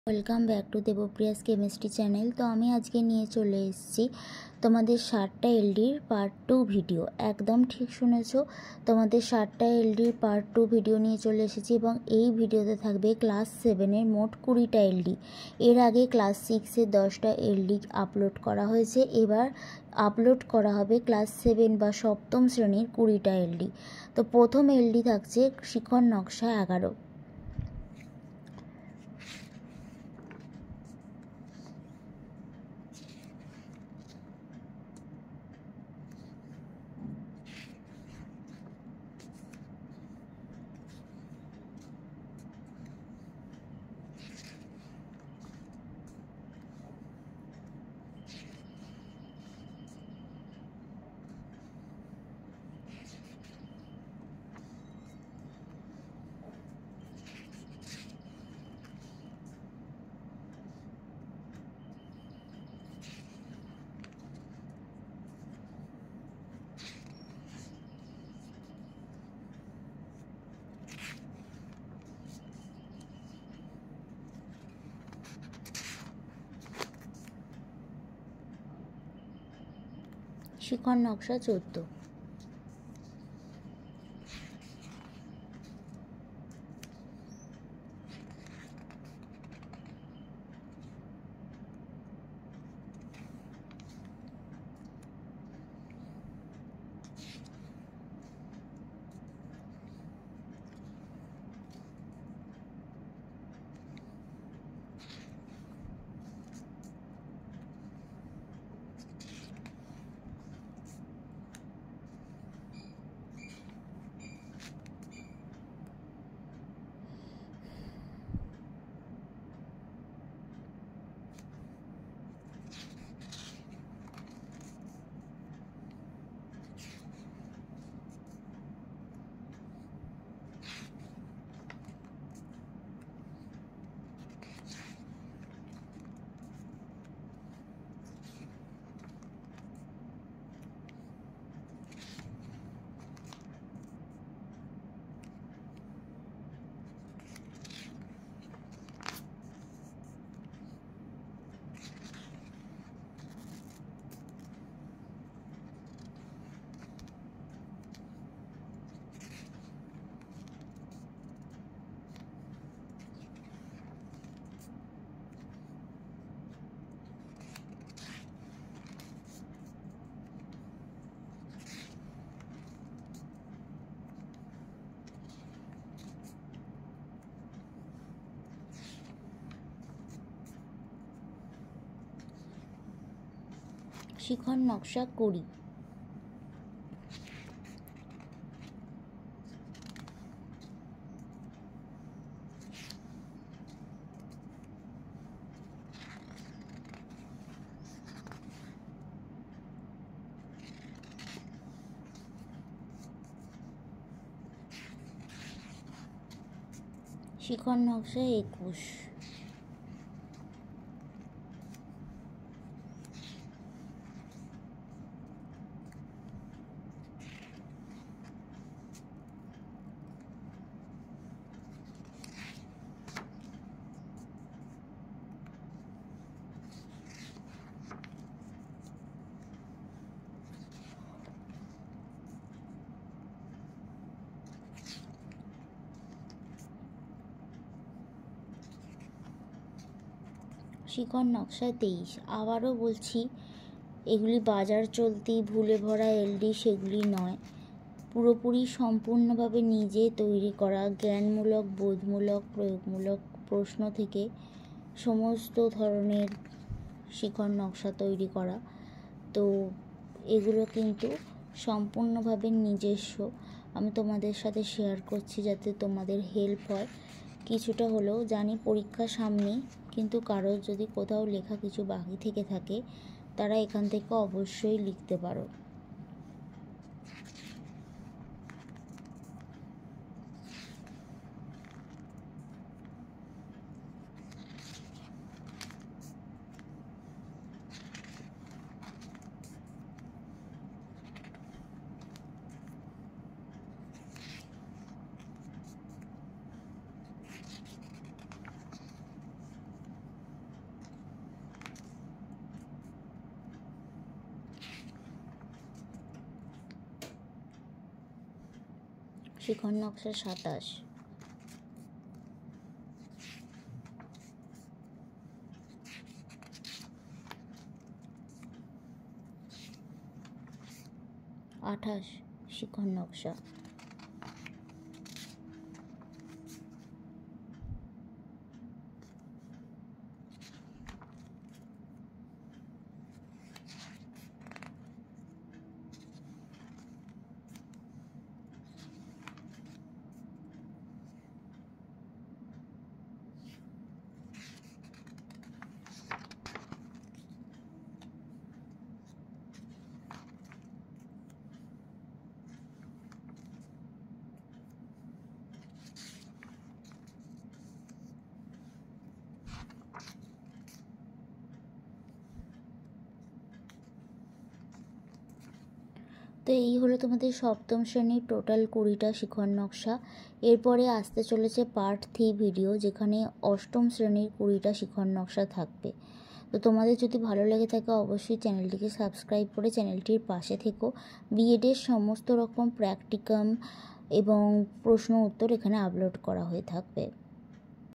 Welcome back to Debpriya's chemistry channel. তো আমি আজকে নিয়ে চলে এসেছি তোমাদের 7টা এলডির পার্ট 2 ভিডিও। একদম ঠিক শুনেছো, তোমাদের 7টা এলডির পার্ট 2 ভিডিও নিয়ে চলে এসেছি এবং এই ভিডিওতে থাকবে ক্লাস 7-এর মোট 20টা এলডি। এর আগে ক্লাস 6-এর 10টা এলডি আপলোড করা হয়েছে, এবার আপলোড করা হবে ক্লাস 7 বা সপ্তম শ্রেণীর 20টা এলডি। তো প্রথম এলডি থাকছে শিখন নকশা 11। শিখন নকশা 14। শিখন নকশা 20। শিখন নকশা 21। শিখন নকশা 23। আবারও বলছি, এগুলি বাজার চলতি ভুলে ভরা এলডি সেগুলি নয়, পুরোপুরি সম্পূর্ণভাবে নিজে তৈরি করা জ্ঞানমূলক, বোধমূলক, প্রয়োগমূলক প্রশ্ন থেকে সমস্ত ধরনের শিখন নকশা তৈরি করা। তো এগুলো কিন্তু সম্পূর্ণভাবে নিজস্ব, আমি তোমাদের সাথে শেয়ার করছি যাতে তোমাদের হেল্প হয় কিছুটা হলেও। জানি পরীক্ষা সামনে, কিন্তু কারোর যদি কোথাও লেখা কিছু বাকি থেকে থাকে তারা এখান থেকে অবশ্যই লিখতে পারো। শিখর নকশা 27, 28 শিখর নকশা, তো এই হলো তোমাদের সপ্তম শ্রেণীর টোটাল 20টা শিখর নকশা। এরপরে আসতে চলেছে পার্ট 3 ভিডিও, যেখানে অষ্টম শ্রেণীর 20টা শিখর নকশা থাকবে। তো তোমাদের যদি ভালো লেগে থাকে অবশ্যই চ্যানেলটিকে সাবস্ক্রাইব করে চ্যানেলটির পাশে থেকো। বিএডের সমস্ত রকম প্র্যাকটিকাম এবং প্রশ্ন উত্তর এখানে আপলোড করা হয়ে থাকবে।